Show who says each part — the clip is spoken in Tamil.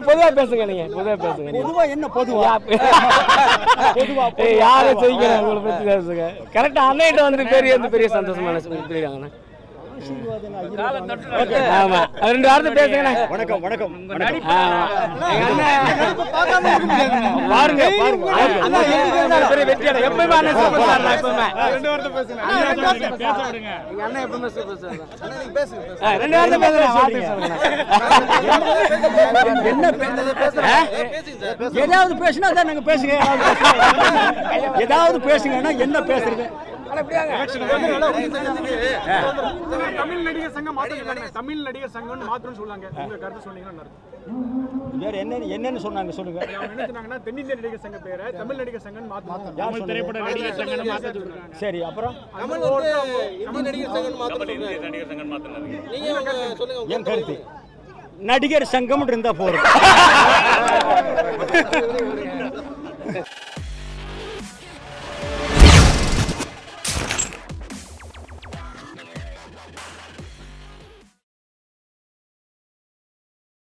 Speaker 1: பொதுவா பேசுங்க, நீங்க பொதுவா பேசுங்க.
Speaker 2: பொதுவா என்ன பொதுவா
Speaker 1: யாரை செய்யணும் உங்களை பத்தி பேசுங்க. கரெக்டா அன்னைகிட்ட வந்து பெரிய சந்தோஷமான புரியுறாங்கண்ணா. ஆமா, ரெண்டு வார்த்தை பேசுங்கண்ணா.
Speaker 2: வணக்கம் வணக்கம்
Speaker 1: பாருங்க பெரிய வெற்றியாட எப்பவுமே அண்ணன் சூப்பர் ஸ்டார். எப்பவுமே ரெண்டு வார்த்தை பேசுங்க. அண்ணன் எப்பவுமே சூப்பர் ஸ்டார். ரெண்டு வார்த்தை பேசுங்க.
Speaker 2: என்ன ஏதாவது பேசினா தான் நாங்க பேசுங்க. ஏதாவது பேசுங்கன்னா என்ன பேசுறது?
Speaker 3: தமிழ் நடிகர் சங்கம் தமிழ் நடிகர் சங்கம்னு மாத்திரம் சொல்லாங்க. உங்க கருத்து சொன்னீங்கன்னா
Speaker 2: வேற என்னன்னு சொன்னாங்க சொல்லுங்க.
Speaker 3: என்ன சொன்னாங்கன்னா தென்னிந்திய நடிகர் சங்க பேரை தமிழ் நடிகர் சங்கம் மாத்திரம்.
Speaker 2: தமிழ் திரைப்பட நடிகர் சங்கம் மாத்திரம். சரி, அப்புறம்
Speaker 4: தமிழ் வந்து இந்திய நடிகர் சங்கம் மாத்திரம். நீங்க சொல்லுங்க.
Speaker 2: என் கருத்து நடிகர் சங்கம் இருந்தா போறோம்.